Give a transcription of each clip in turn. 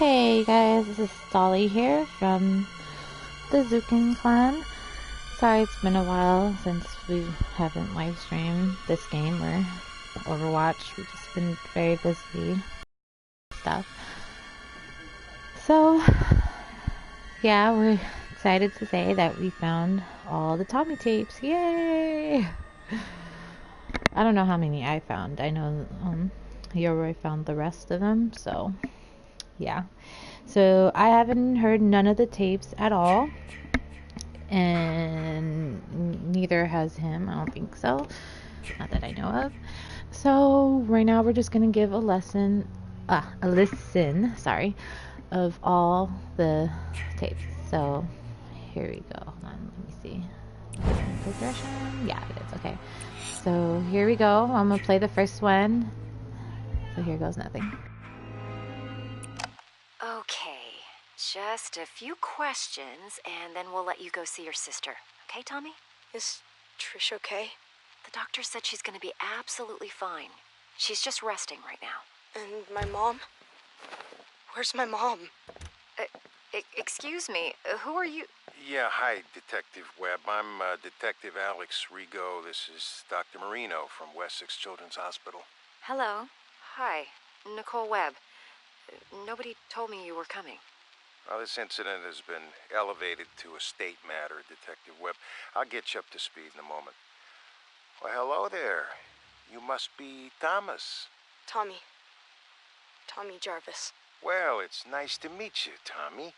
Hey guys, this is Dolly here from the Zukin clan. Sorry it's been a while since we haven't live streamed this game or Overwatch. We've just been very busy stuff. So yeah, we're excited to say that we found all the Tommy tapes. Yay! I don't know how many I found. I know Yoroi found the rest of them, so yeah. So I haven't heard none of the tapes at all, and neither has him. I don't think so, not that I know of. So right now we're just gonna give a listen, sorry, of all the tapes. So here we go. Hold on, let me see. Progression, yeah, it is. Okay, so here we go. I'm gonna play the first one. So here goes nothing. Okay, just a few questions, and then we'll let you go see your sister. Okay, Tommy? Is Trish okay? The doctor said she's gonna be absolutely fine. She's just resting right now. And my mom? Where's my mom? Excuse me, who are you? Yeah, hi, Detective Webb. I'm Detective Alex Rigo. This is Dr. Marino from Wessex Children's Hospital. Hello. Hi, Nicole Webb. Nobody told me you were coming. Well, this incident has been elevated to a state matter, Detective Webb. I'll get you up to speed in a moment. Well, hello there. You must be Thomas. Tommy Jarvis. Well, it's nice to meet you, Tommy.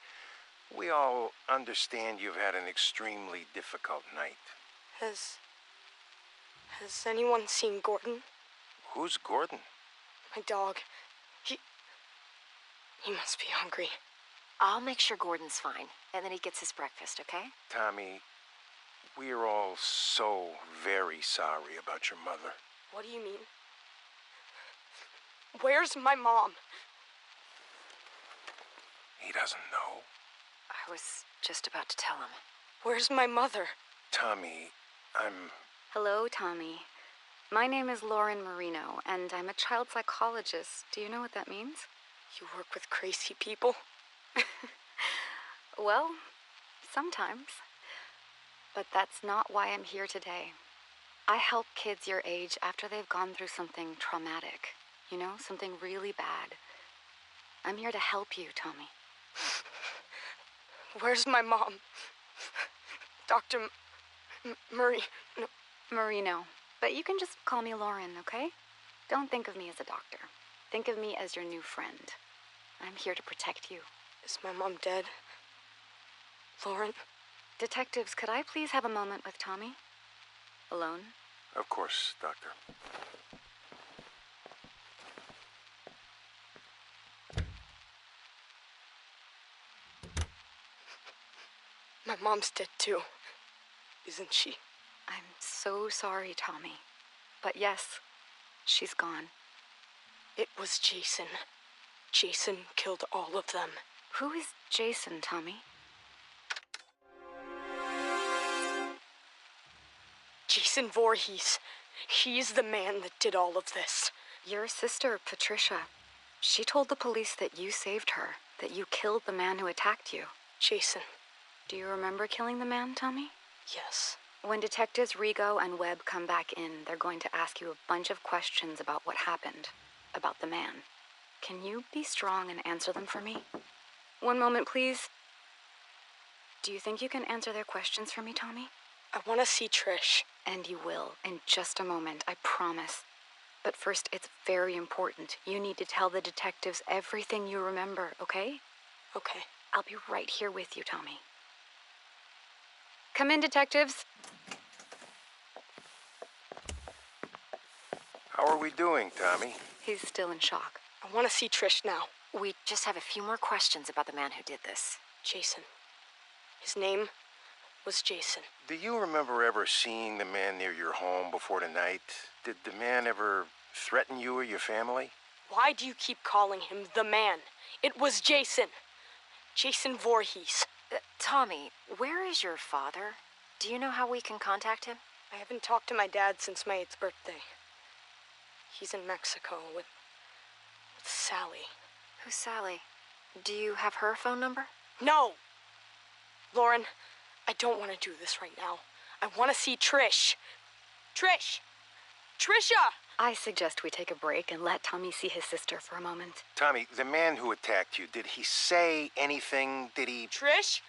We all understand you've had an extremely difficult night. Has anyone seen Gordon? Who's Gordon? My dog. He must be hungry. I'll make sure Gordon's fine, and then he gets his breakfast, okay? Tommy, we're all so very sorry about your mother. What do you mean? Where's my mom? He doesn't know. I was just about to tell him. Where's my mother? Tommy, Hello, Tommy. My name is Lauren Marino, and I'm a child psychologist. Do you know what that means? You work with crazy people? Well, sometimes. But that's not why I'm here today. I help kids your age after they've gone through something traumatic. You know, something really bad. I'm here to help you, Tommy. Where's my mom? Dr. Marino. But you can just call me Lauren, okay? Don't think of me as a doctor. Think of me as your new friend. I'm here to protect you. Is my mom dead? Lauren? Detectives, could I please have a moment with Tommy? Alone? of course, Doctor. My mom's dead too, isn't she? I'm so sorry, Tommy. But yes, she's gone. It was Jason. Jason killed all of them. Who is Jason, Tommy? Jason Voorhees. He's the man that did all of this. Your sister, Patricia. She told the police that you saved her, that you killed the man who attacked you. Jason. Do you remember killing the man, Tommy? Yes. When detectives Rigo and Webb come back in, they're going to ask you a bunch of questions about what happened, about the man. Can you be strong and answer them for me? One moment, please. Do you think you can answer their questions for me, Tommy? I want to see Trish. And you will, in just a moment, I promise. But first, it's very important. You need to tell the detectives everything you remember, okay? Okay. I'll be right here with you, Tommy. Come in, detectives. How are we doing, Tommy? He's still in shock. I want to see Trish now. We just have a few more questions about the man who did this. Jason. His name was Jason. Do you remember ever seeing the man near your home before tonight? Did the man ever threaten you or your family? Why do you keep calling him the man? It was Jason. Jason Voorhees. Tommy, where is your father? Do you know how we can contact him? I haven't talked to my dad since my 8th birthday. He's in Mexico with Sally. Who's Sally? Do you have her phone number? No! Lauren, I don't want to do this right now. I want to see Trish. Trish! Trisha! I suggest we take a break and let Tommy see his sister for a moment. Tommy, the man who attacked you, did he say anything? Did he... Trish?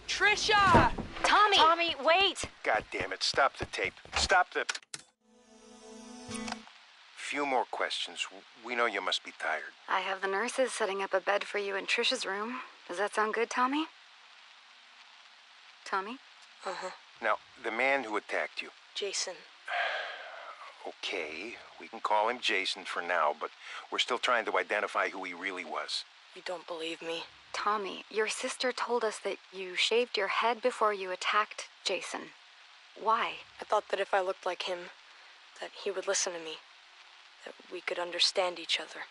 Trisha! Tommy! Tommy, wait! God damn it, stop the tape. Stop the... Few more questions. We know you must be tired. I have the nurses setting up a bed for you in Trisha's room. Does that sound good, Tommy? Tommy? Uh-huh. Now, the man who attacked you. Jason. Okay, we can call him Jason for now, but we're still trying to identify who he really was. You don't believe me? Tommy, your sister told us that you shaved your head before you attacked Jason. Why? I thought that if I looked like him, that he would listen to me. That we could understand each other.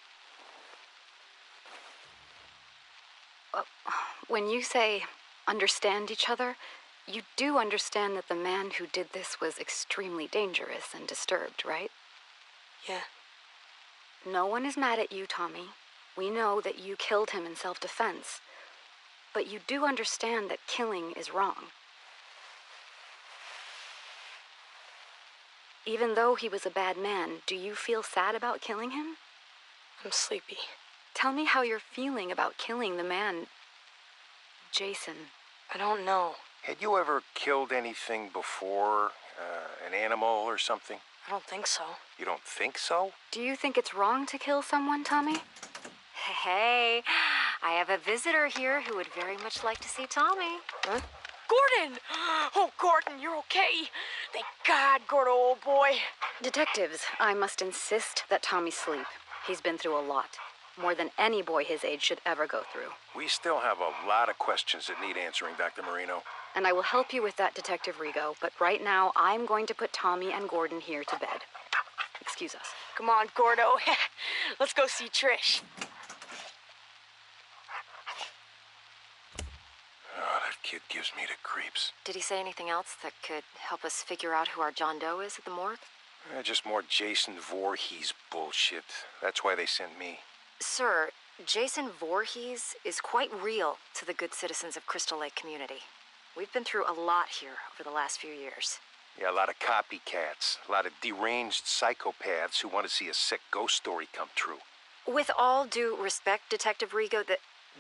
When you say understand each other, you do understand that the man who did this was extremely dangerous and disturbed, right? Yeah. No one is mad at you, Tommy. We know that you killed him in self-defense. But you do understand that killing is wrong. Even though he was a bad man, do you feel sad about killing him? I'm sleepy. Tell me how you're feeling about killing the man, Jason. I don't know. Had you ever killed anything before? An animal or something? I don't think so. You don't think so? Do you think it's wrong to kill someone, Tommy? Hey, I have a visitor here who would very much like to see Tommy. Huh? Gordon! Oh, Gordon, you're okay. Thank God, Gordo, old boy. Detectives, I must insist that Tommy sleep. He's been through a lot. More than any boy his age should ever go through. We still have a lot of questions that need answering, Dr. Marino. And I will help you with that, Detective Rigo, but right now I'm going to put Tommy and Gordon here to bed. Excuse us. Come on, Gordo. Let's go see Trish. Oh, that kid gives me the creeps. Did he say anything else that could help us figure out who our John Doe is at the morgue? Just more Jason Voorhees bullshit. That's why they sent me. Sir, Jason Voorhees is quite real to the good citizens of Crystal Lake community. We've been through a lot here over the last few years. Yeah, a lot of copycats. A lot of deranged psychopaths who want to see a sick ghost story come true. With all due respect, Detective Rigo,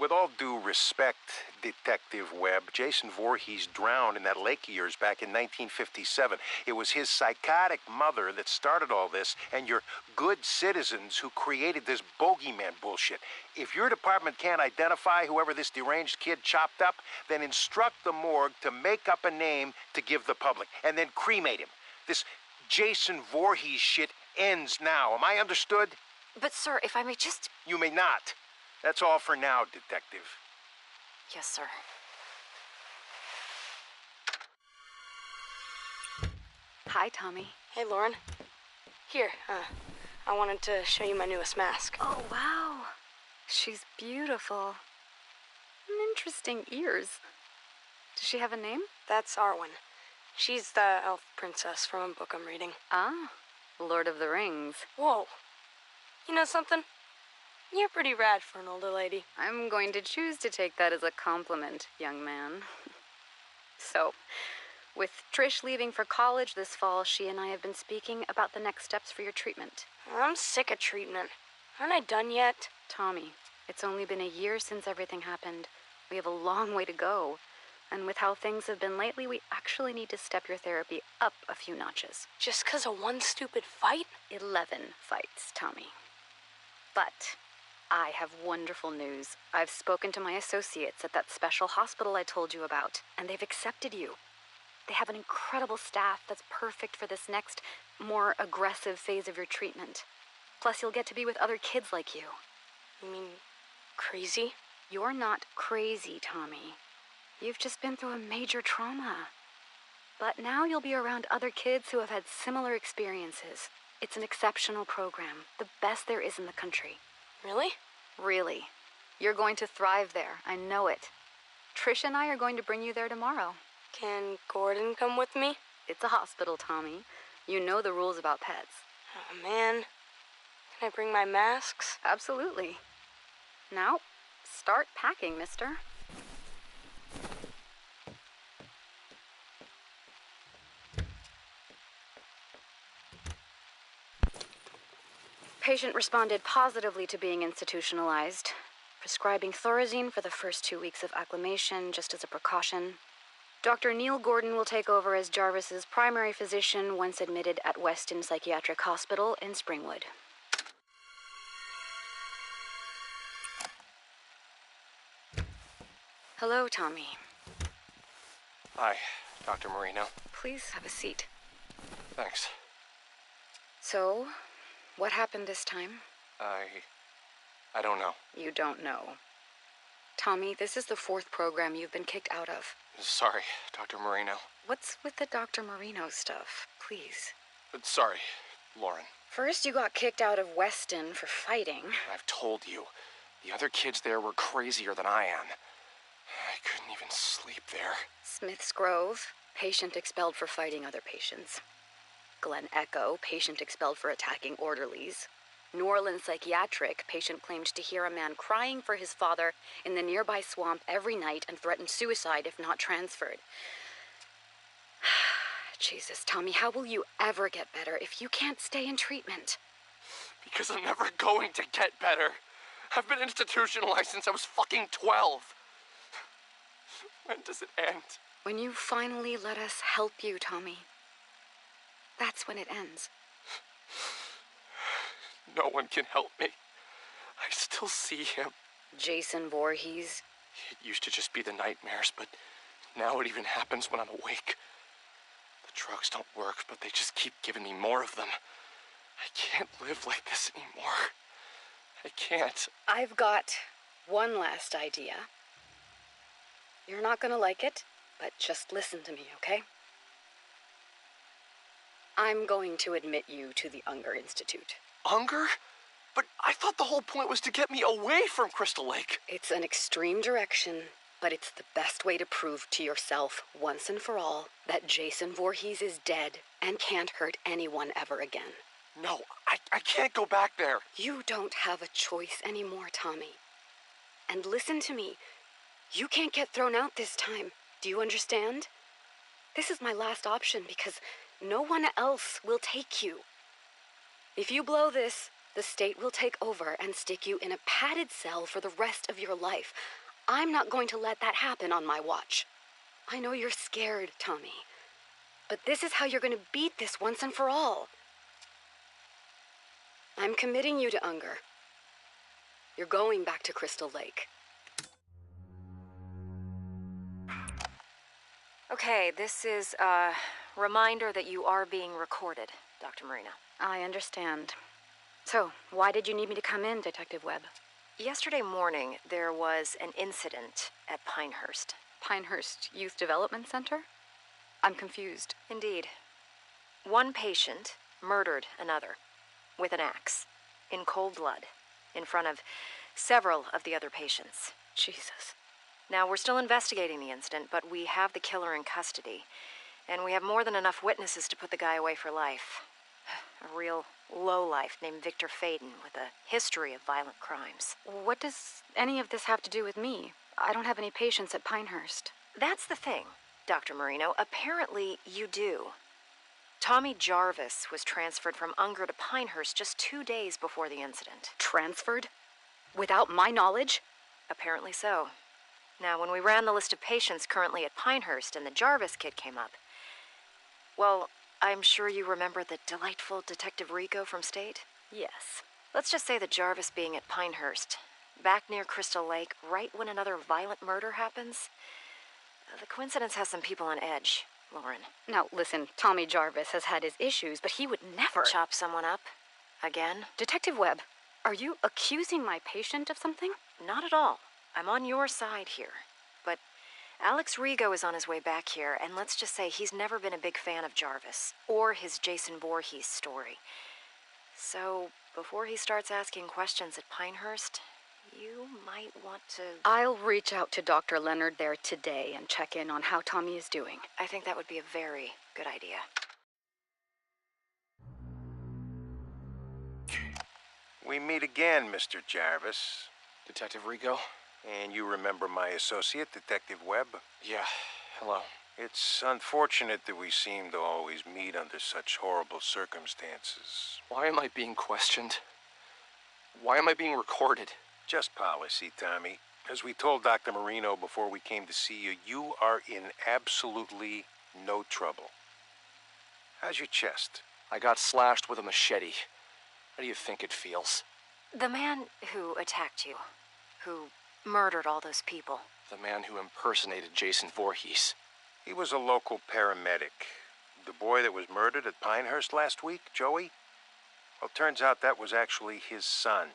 With all due respect, Detective Webb, Jason Voorhees drowned in that lake of yours back in 1957. It was his psychotic mother that started all this, and your good citizens who created this bogeyman bullshit. If your department can't identify whoever this deranged kid chopped up, then instruct the morgue to make up a name to give the public, and then cremate him. This Jason Voorhees shit ends now. Am I understood? But sir, if I may just... You may not. That's all for now, Detective. Yes, sir. Hi, Tommy. Hey, Lauren. Here, I wanted to show you my newest mask. Oh, wow. She's beautiful. Interesting ears. Does she have a name? That's Arwen. She's the elf princess from a book I'm reading. Ah, Lord of the Rings. Whoa. You know something? You're pretty rad for an older lady. I'm going to choose to take that as a compliment, young man. So, with Trish leaving for college this fall, she and I have been speaking about the next steps for your treatment. I'm sick of treatment. Aren't I done yet? Tommy, it's only been a year since everything happened. We have a long way to go. And with how things have been lately, we actually need to step your therapy up a few notches. Just 'cause of one stupid fight? 11 fights, Tommy. But I have wonderful news. I've spoken to my associates at that special hospital I told you about, and they've accepted you. They have an incredible staff that's perfect for this next, more aggressive phase of your treatment. Plus, you'll get to be with other kids like you. You mean crazy? You're not crazy, Tommy. You've just been through a major trauma. But now you'll be around other kids who have had similar experiences. It's an exceptional program, the best there is in the country. Really? Really. You're going to thrive there, I know it. Trish and I are going to bring you there tomorrow. Can Gordon come with me? It's a hospital, Tommy. You know the rules about pets. Oh, man. Can I bring my masks? Absolutely. Now, Start packing, mister. Patient responded positively to being institutionalized, prescribing Thorazine for the first 2 weeks of acclimation just as a precaution. Dr. Neil Gordon will take over as Jarvis's primary physician once admitted at Weston Psychiatric Hospital in Springwood. Hello, Tommy. Hi, Dr. Marino. Please have a seat. Thanks. So, what happened this time? I don't know. You don't know. Tommy, this is the 4th program you've been kicked out of. Sorry, Dr. Marino. What's with the Dr. Marino stuff? Please. Sorry, Lauren. First, you got kicked out of Weston for fighting. I've told you, the other kids there were crazier than I am. I couldn't even sleep there. Smith's Grove, patient expelled for fighting other patients. Glen Echo, patient expelled for attacking orderlies. New Orleans Psychiatric, patient claimed to hear a man crying for his father in the nearby swamp every night and threatened suicide if not transferred. Jesus, Tommy, how will you ever get better if you can't stay in treatment? Because I'm never going to get better. I've been institutionalized since I was fucking 12. When does it end? When you finally let us help you, Tommy. That's when it ends. No one can help me. I still see him. Jason Voorhees. It used to just be the nightmares, but now it even happens when I'm awake. The drugs don't work, but they just keep giving me more of them. I can't live like this anymore. I can't. I've got one last idea. You're not gonna like it, but just listen to me, okay? I'm going to admit you to the Unger Institute. Unger? But I thought the whole point was to get me away from Crystal Lake. It's an extreme direction, but it's the best way to prove to yourself, once and for all, that Jason Voorhees is dead and can't hurt anyone ever again. No, I can't go back there. You don't have a choice anymore, Tommy. And listen to me. You can't get thrown out this time. Do you understand? This is my last option because no one else will take you. If you blow this, the state will take over and stick you in a padded cell for the rest of your life. I'm not going to let that happen on my watch. I know you're scared, Tommy. But this is how you're going to beat this once and for all. I'm committing you to Unger. You're going back to Crystal Lake. Okay, this is a reminder that you are being recorded, Dr. Marino. I understand. So, why did you need me to come in, Detective Webb? Yesterday morning, there was an incident at Pinehurst. Pinehurst Youth Development Center? I'm confused. Indeed. One patient murdered another with an axe, in cold blood, in front of several of the other patients. Jesus. Now, we're still investigating the incident, but we have the killer in custody, and we have more than enough witnesses to put the guy away for life. A real lowlife named Victor Faden with a history of violent crimes. What does any of this have to do with me? I don't have any patients at Pinehurst. That's the thing, Dr. Marino. Apparently, you do. Tommy Jarvis was transferred from Unger to Pinehurst just 2 days before the incident. Transferred? Without my knowledge? Apparently so. Now, when we ran the list of patients currently at Pinehurst and the Jarvis kid came up, well, I'm sure you remember the delightful Detective Rico from State? Yes. Let's just say that Jarvis being at Pinehurst, back near Crystal Lake, right when another violent murder happens, the coincidence has some people on edge, Lauren. Now, listen, Tommy Jarvis has had his issues, but he would never... Chop someone up? Again? Detective Webb, are you accusing my patient of something? Not at all. I'm on your side here. But Alex Rigo is on his way back here, and let's just say he's never been a big fan of Jarvis, or his Jason Voorhees story. So, before he starts asking questions at Pinehurst, you might want to... I'll reach out to Dr. Leonard there today and check in on how Tommy is doing. I think that would be a very good idea. We meet again, Mr. Jarvis. Detective Rico? And you remember my associate, Detective Webb? Yeah, hello. It's unfortunate that we seem to always meet under such horrible circumstances. Why am I being questioned? Why am I being recorded? Just policy, Tommy. As we told Dr. Marino before we came to see you, you are in absolutely no trouble. How's your chest? I got slashed with a machete. How do you think it feels? The man who attacked you, who murdered all those people. The man who impersonated Jason Voorhees. He was a local paramedic. The boy that was murdered at Pinehurst last week, Joey? Well, turns out that was actually his son.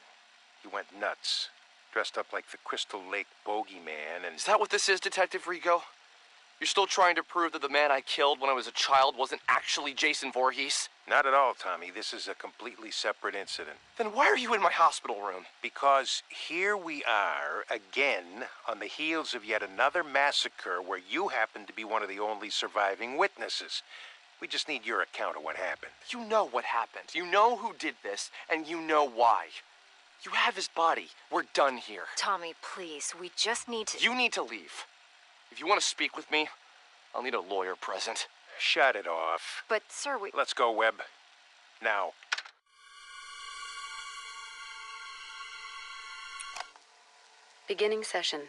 He went nuts, dressed up like the Crystal Lake bogeyman, and... Is that what this is, Detective Rigo? You're still trying to prove that the man I killed when I was a child wasn't actually Jason Voorhees? Not at all, Tommy. This is a completely separate incident. Then why are you in my hospital room? Because here we are, again, on the heels of yet another massacre where you happen to be one of the only surviving witnesses. We just need your account of what happened. You know what happened. You know who did this, and you know why. You have his body. We're done here. Tommy, please, we just need to... You need to leave. If you want to speak with me, I'll need a lawyer present. Shut it off. But, sir, we... Let's go, Webb. Now. Beginning session.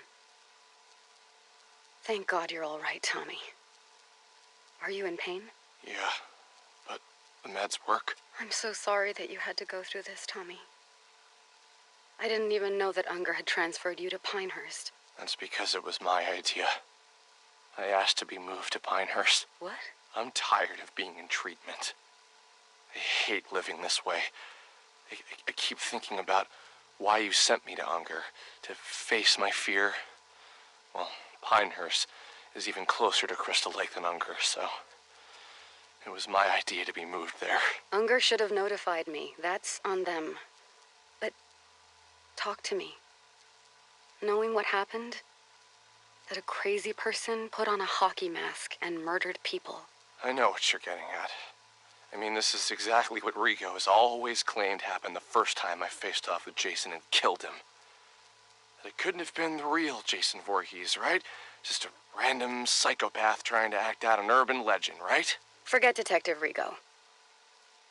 Thank God you're all right, Tommy. Are you in pain? Yeah, but the meds work. I'm so sorry that you had to go through this, Tommy. I didn't even know that Unger had transferred you to Pinehurst. That's because it was my idea. I asked to be moved to Pinehurst. What? I'm tired of being in treatment. I hate living this way. I keep thinking about why you sent me to Unger, to face my fear. Well, Pinehurst is even closer to Crystal Lake than Unger, so it was my idea to be moved there. Unger should have notified me. That's on them. But talk to me. Knowing what happened, that a crazy person put on a hockey mask and murdered people. I know what you're getting at. I mean, this is exactly what Rigo has always claimed happened the first time I faced off with Jason and killed him. That it couldn't have been the real Jason Voorhees, right? Just a random psychopath trying to act out an urban legend, right? Forget Detective Rigo.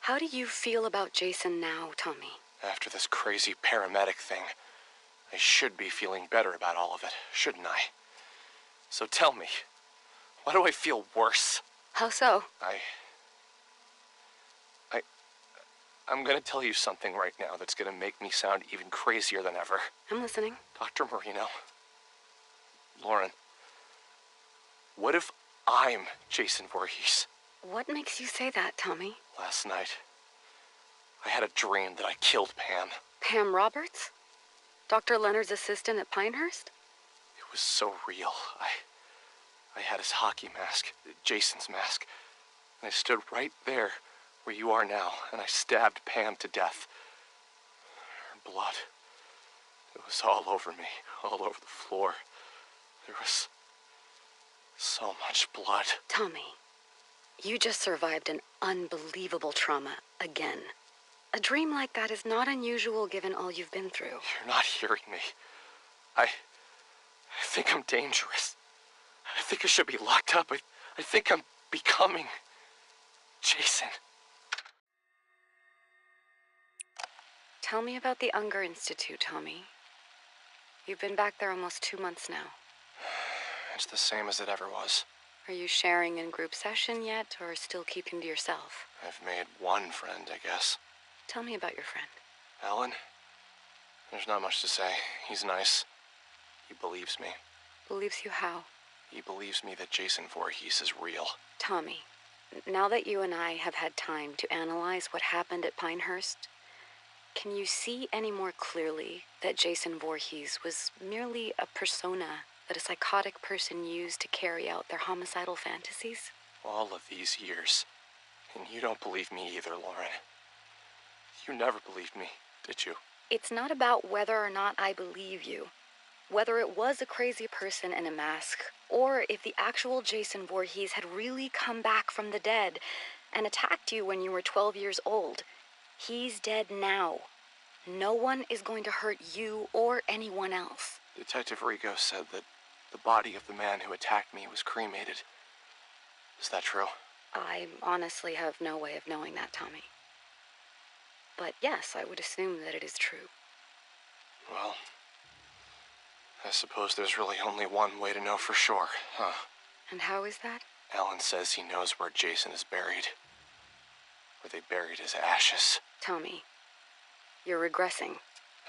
How do you feel about Jason now, Tommy? After this crazy paramedic thing, I should be feeling better about all of it, shouldn't I? So tell me, why do I feel worse? How so? I'm gonna tell you something right now that's gonna make me sound even crazier than ever. I'm listening. Dr. Marino, Lauren, what if I'm Jason Voorhees? What makes you say that, Tommy? Last night, I had a dream that I killed Pam. Pam Roberts? Dr. Leonard's assistant at Pinehurst? It was so real. I had his hockey mask, Jason's mask, and I stood right there where you are now, and I stabbed Pam to death. Her blood, it was all over me, all over the floor. There was so much blood. Tommy, you just survived an unbelievable trauma again. A dream like that is not unusual given all you've been through. You're not hearing me. I think I'm dangerous. I think I should be locked up. I think I'm becoming Jason. Tell me about the Unger Institute, Tommy. You've been back there almost 2 months now. It's the same as it ever was. Are you sharing in group session yet, or still keeping to yourself? I've made one friend, I guess. Tell me about your friend. Alan? There's not much to say. He's nice. He believes me. Believes you how? He believes me that Jason Voorhees is real. Tommy, now that you and I have had time to analyze what happened at Pinehurst, can you see any more clearly that Jason Voorhees was merely a persona that a psychotic person used to carry out their homicidal fantasies? All of these years. And you don't believe me either, Lauren. You never believed me, did you? It's not about whether or not I believe you. Whether it was a crazy person in a mask, or if the actual Jason Voorhees had really come back from the dead and attacked you when you were 12 years old. He's dead now. No one is going to hurt you or anyone else. Detective Rigo said that the body of the man who attacked me was cremated. Is that true? I honestly have no way of knowing that, Tommy. But yes, I would assume that it is true. Well, I suppose there's really only one way to know for sure, huh? And how is that? Alan says he knows where Jason is buried. Where they buried his ashes. Tommy, you're regressing.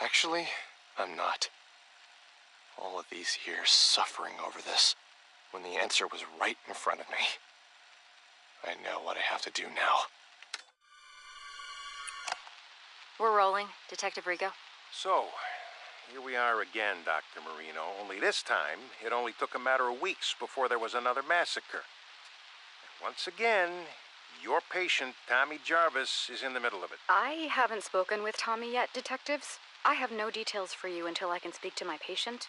Actually, I'm not. All of these years suffering over this, when the answer was right in front of me. I know what I have to do now. We're rolling, Detective Rigo. So, here we are again, Dr. Marino. Only this time, it only took a matter of weeks before there was another massacre. And once again, your patient, Tommy Jarvis, is in the middle of it. I haven't spoken with Tommy yet, detectives. I have no details for you until I can speak to my patient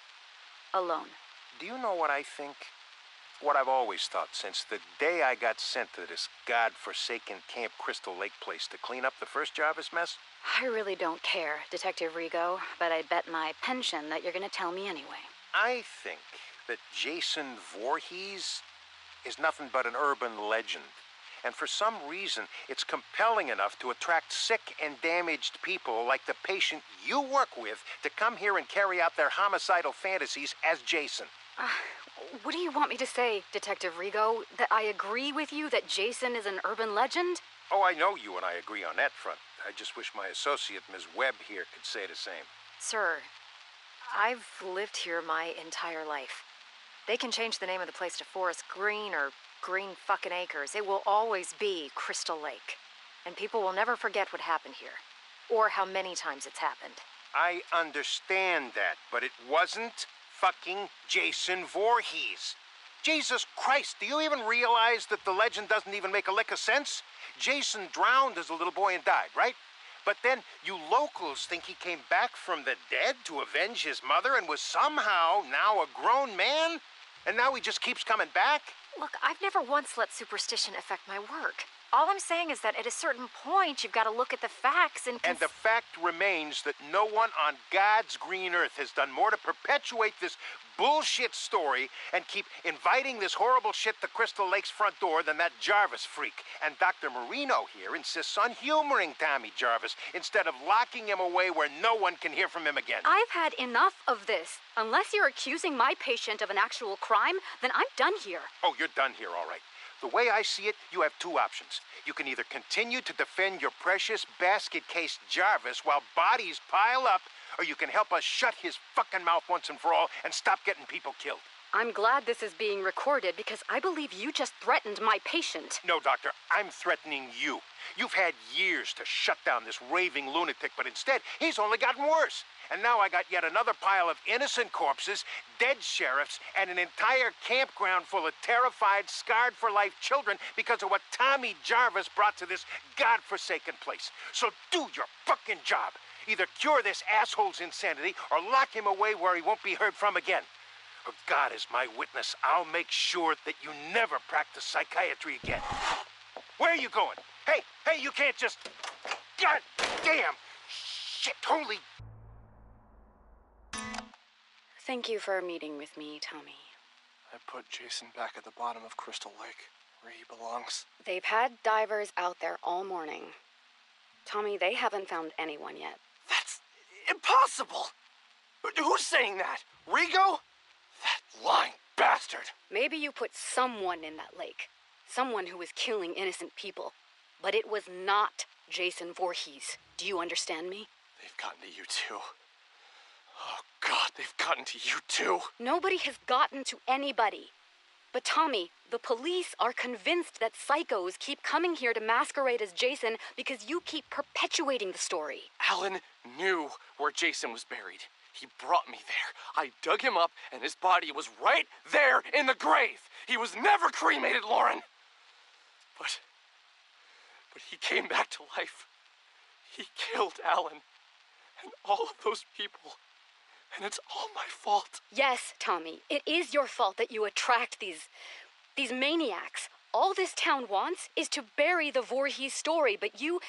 alone. Do you know what I think? What I've always thought since the day I got sent to this godforsaken Camp Crystal Lake place to clean up the first Jarvis mess? I really don't care, Detective Rigo, but I'd bet my pension that you're going to tell me anyway. I think that Jason Voorhees is nothing but an urban legend. And for some reason, it's compelling enough to attract sick and damaged people like the patient you work with to come here and carry out their homicidal fantasies as Jason. What do you want me to say, Detective Rigo? That I agree with you that Jason is an urban legend? Oh, I know you and I agree on that front. I just wish my associate, Ms. Webb, here could say the same. Sir, I've lived here my entire life. They can change the name of the place to Forest Green or Green fucking Acres. It will always be Crystal Lake. And people will never forget what happened here. Or how many times it's happened. I understand that, but it wasn't fucking Jason Voorhees. Jesus Christ, do you even realize that the legend doesn't even make a lick of sense? Jason drowned as a little boy and died, right? But then you locals think he came back from the dead to avenge his mother and was somehow now a grown man? And now he just keeps coming back? Look, I've never once let superstition affect my work. All I'm saying is that at a certain point, you've got to look at the facts and... And the fact remains that no one on God's green earth has done more to perpetuate this bullshit story and keep inviting this horrible shit to Crystal Lake's front door than that Jarvis freak. And Dr. Marino here insists on humoring Tommy Jarvis instead of locking him away where no one can hear from him again. I've had enough of this. Unless you're accusing my patient of an actual crime, then I'm done here. Oh, you're done here, all right. The way I see it, you have two options. You can either continue to defend your precious basket case Jarvis while bodies pile up, or you can help us shut his fucking mouth once and for all and stop getting people killed. I'm glad this is being recorded because I believe you just threatened my patient. No, Doctor, I'm threatening you. You've had years to shut down this raving lunatic, but instead, he's only gotten worse. And now I got yet another pile of innocent corpses, dead sheriffs, and an entire campground full of terrified, scarred-for-life children because of what Tommy Jarvis brought to this godforsaken place. So do your fucking job. Either cure this asshole's insanity or lock him away where he won't be heard from again. Or God is my witness, I'll make sure that you never practice psychiatry again. Where are you going? Hey, you can't just... God damn! Shit, holy... Thank you for meeting with me, Tommy. I put Jason back at the bottom of Crystal Lake, where he belongs. They've had divers out there all morning. Tommy, they haven't found anyone yet. That's impossible! Who's saying that? Rigo? That lying bastard! Maybe you put someone in that lake. Someone who was killing innocent people. But it was not Jason Voorhees. Do you understand me? They've gotten to you too. Oh, God, they've gotten to you too. Nobody has gotten to anybody. But Tommy, the police are convinced that psychos keep coming here to masquerade as Jason because you keep perpetuating the story. Alan knew where Jason was buried. He brought me there. I dug him up, and his body was right there in the grave. He was never cremated, Lauren. But he came back to life. He killed Alan and all of those people. And it's all my fault. Yes, Tommy, it is your fault that you attract these maniacs. All this town wants is to bury the Voorhees story, but you,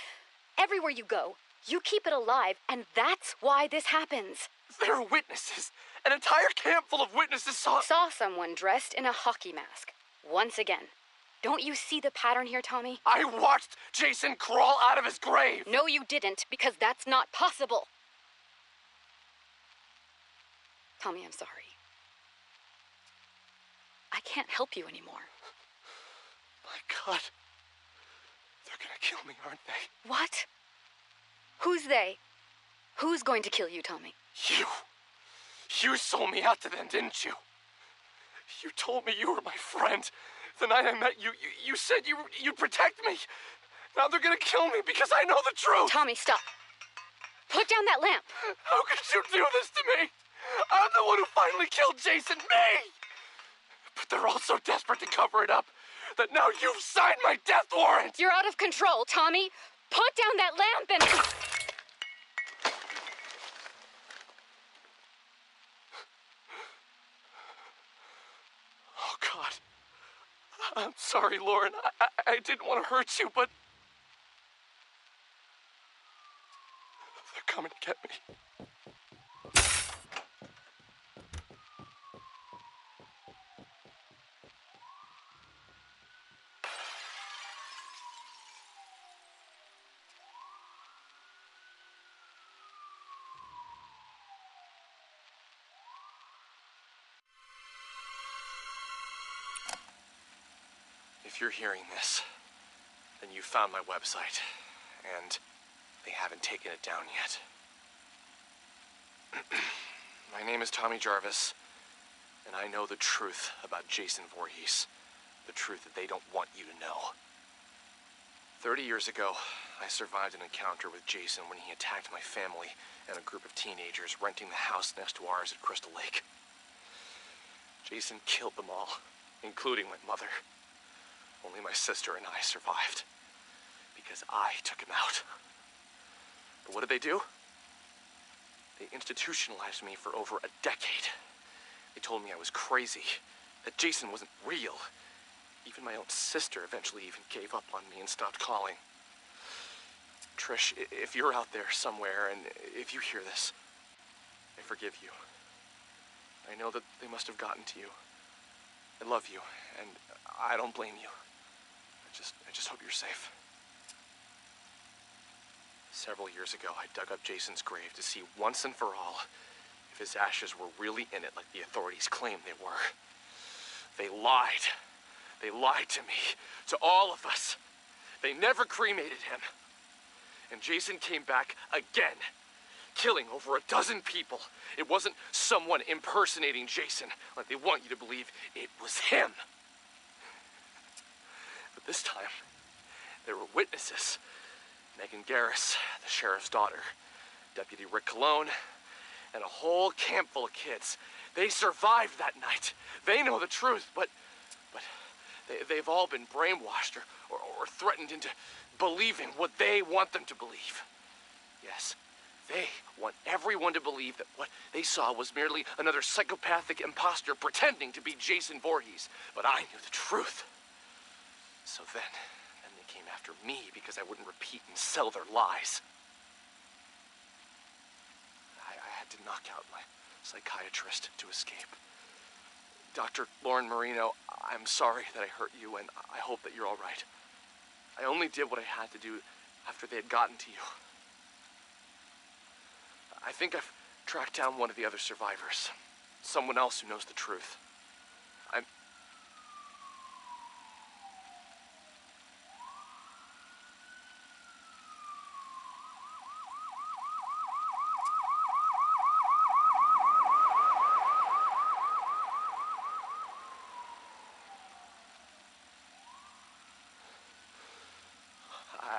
everywhere you go, you keep it alive, and that's why this happens. They're witnesses, An entire camp full of witnesses saw someone dressed in a hockey mask. Once again. Don't you see the pattern here, Tommy? I watched Jason crawl out of his grave! No, you didn't, because that's not possible. Tommy, I'm sorry. I can't help you anymore. My God. They're gonna kill me, aren't they? What? Who's they? Who's going to kill you, Tommy? You. You sold me out to them, didn't you? You told me you were my friend. The night I met you, you said you'd protect me. Now they're gonna kill me because I know the truth. Tommy, stop. Put down that lamp. How could you do this to me? I'm the one who finally killed Jason, me! But they're all so desperate to cover it up that now you've signed my death warrant! You're out of control, Tommy. Put down that lamp and... Oh, God. I'm sorry, Lauren. I didn't want to hurt you, but... they're coming to get me. If you're hearing this, then you found my website, and they haven't taken it down yet. My name is Tommy Jarvis, and I know the truth about Jason Voorhees. The truth that they don't want you to know. 30 years ago, I survived an encounter with Jason when he attacked my family and a group of teenagers renting the house next to ours at Crystal Lake. Jason killed them all, including my mother. Only my sister and I survived, because I took him out. But what did they do? They institutionalized me for over a decade. They told me I was crazy, that Jason wasn't real. Even my own sister eventually even gave up on me and stopped calling. Trish, if you're out there somewhere, and if you hear this, I forgive you. I know that they must have gotten to you. I love you, and I don't blame you. I just hope you're safe. Several years ago, I dug up Jason's grave to see once and for all if his ashes were really in it like the authorities claimed they were. They lied. They lied to me, to all of us. They never cremated him. And Jason came back again, killing over a dozen people. It wasn't someone impersonating Jason like they want you to believe. It was him. But this time, there were witnesses. Megan Garris, the sheriff's daughter, Deputy Rick Cologne, and a whole camp full of kids. They survived that night. They know the truth, but they've all been brainwashed or threatened into believing what they want them to believe. Yes, they want everyone to believe that what they saw was merely another psychopathic imposter pretending to be Jason Voorhees. But I knew the truth. So then they came after me because I wouldn't repeat and sell their lies. I had to knock out my psychiatrist to escape. Dr. Lauren Marino, I'm sorry that I hurt you, and I hope that you're all right. I only did what I had to do after they had gotten to you. I think I've tracked down one of the other survivors. Someone else who knows the truth.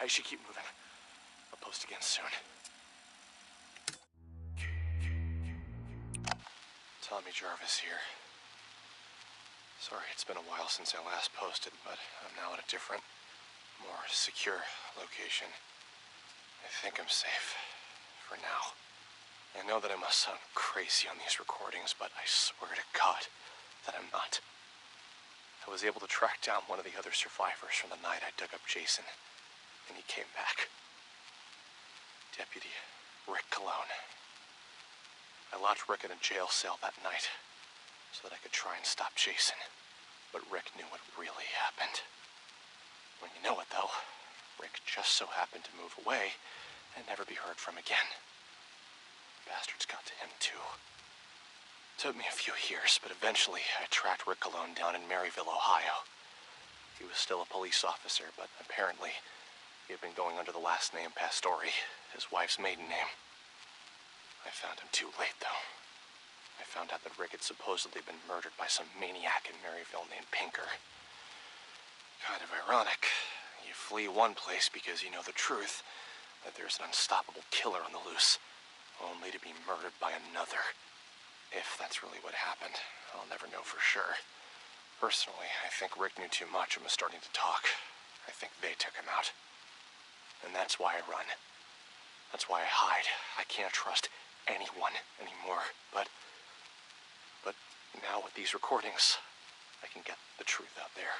I should keep moving. I'll post again soon. Tommy Jarvis here. Sorry, it's been a while since I last posted, but I'm now at a different, more secure location. I think I'm safe. For now. I know that I must sound crazy on these recordings, but I swear to God that I'm not. I was able to track down one of the other survivors from the night I dug up Jason. And he came back. Deputy Rick Cologne. I locked Rick in a jail cell that night so that I could try and stop Jason. But Rick knew what really happened. When you know it, though, Rick just so happened to move away and never be heard from again. Bastards got to him, too. Took me a few years, but eventually I tracked Rick alone down in Maryville, Ohio. He was still a police officer, but apparently he had been going under the last name Pastore, his wife's maiden name. I found him too late, though. I found out that Rick had supposedly been murdered by some maniac in Maryville named Pinker. Kind of ironic. You flee one place because you know the truth, that there's an unstoppable killer on the loose, only to be murdered by another. If that's really what happened, I'll never know for sure. Personally, I think Rick knew too much and was starting to talk. I think they took him out. And that's why I run. That's why I hide. I can't trust anyone anymore. But now with these recordings, I can get the truth out there.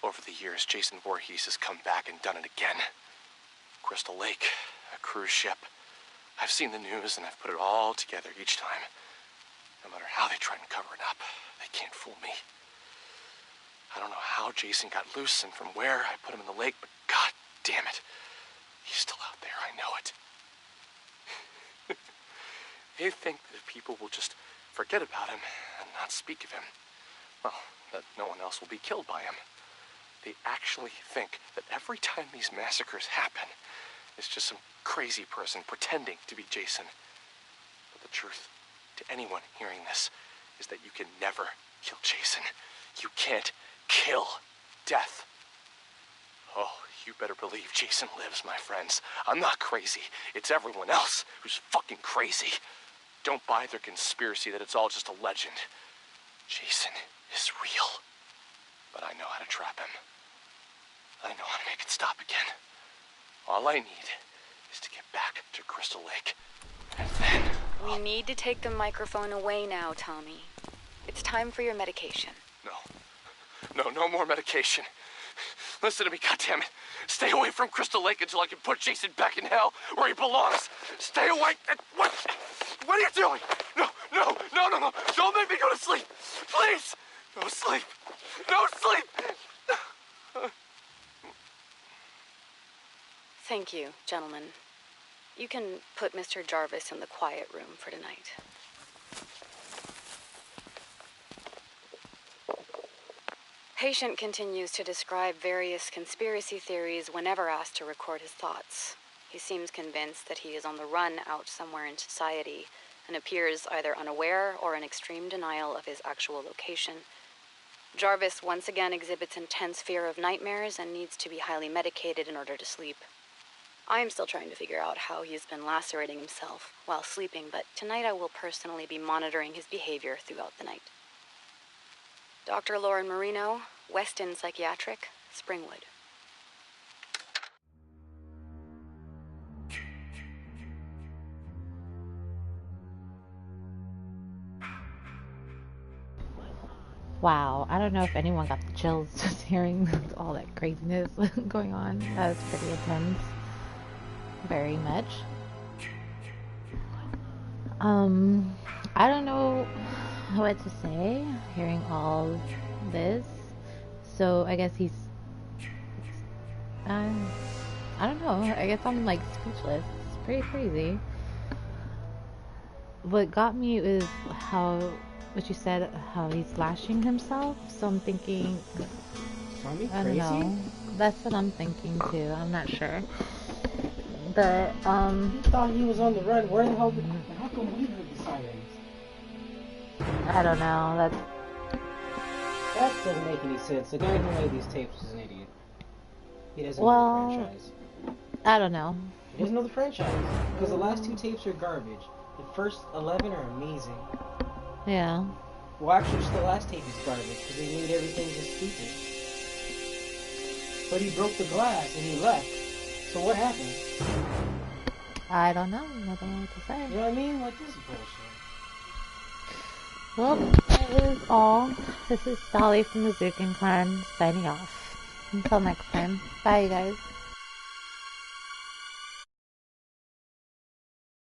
Over the years, Jason Voorhees has come back and done it again. Crystal Lake, a cruise ship. I've seen the news and I've put it all together each time. No matter how they try and cover it up, they can't fool me. I don't know how Jason got loose and from where I put him in the lake, but god damn it. He's still out there, I know it. They think that if people will just forget about him and not speak of him, well, that no one else will be killed by him. They actually think that every time these massacres happen, it's just some crazy person pretending to be Jason. But the truth, to anyone hearing this, is that you can never kill Jason. You can't kill death. Oh, you better believe Jason lives, my friends. I'm not crazy. It's everyone else who's fucking crazy. Don't buy their conspiracy that it's all just a legend. Jason is real. But I know how to trap him. I know how to make it stop again. All I need is to get back to Crystal Lake. And then... We need to take the microphone away now, Tommy. It's time for your medication. No more medication. Listen to me, goddammit. Stay away from Crystal Lake until I can put Jason back in hell where he belongs. Stay away. What are you doing? No. Don't make me go to sleep. Please. No sleep. No sleep. Thank you, gentlemen. You can put Mr. Jarvis in the quiet room for tonight. Patient continues to describe various conspiracy theories whenever asked to record his thoughts. He seems convinced that he is on the run out somewhere in society and appears either unaware or in extreme denial of his actual location. Jarvis once again exhibits intense fear of nightmares and needs to be highly medicated in order to sleep. I am still trying to figure out how he has been lacerating himself while sleeping, but tonight I will personally be monitoring his behavior throughout the night. Dr. Lauren Marino, Weston Psychiatric, Springwood. Wow, I don't know if anyone got the chills just hearing all that craziness going on. That was pretty intense. Very much. I don't know what to say hearing all this. So I guess he's I don't know. I guess I'm like speechless. It's pretty crazy. What got me is what you said, how he's lashing himself. So I'm thinking, Tommy, I don't know. That's what I'm thinking too. I'm not sure. But You thought he was on the run. Where the hell did? How come we heard the sirens? I don't know. That doesn't make any sense. The guy who made these tapes is an idiot. He doesn't know the franchise. I don't know. He doesn't know the franchise because the last two tapes are garbage. The first 11 are amazing. Yeah. Well, actually, just the last tape is garbage because they made everything just stupid. But he broke the glass and he left. So what happened? I don't know. I don't know what to say. You know what I mean? Like, this is bullshit. Well, that is all. This is Sally from the Zukin Clan signing off. Until next time. Bye, you guys.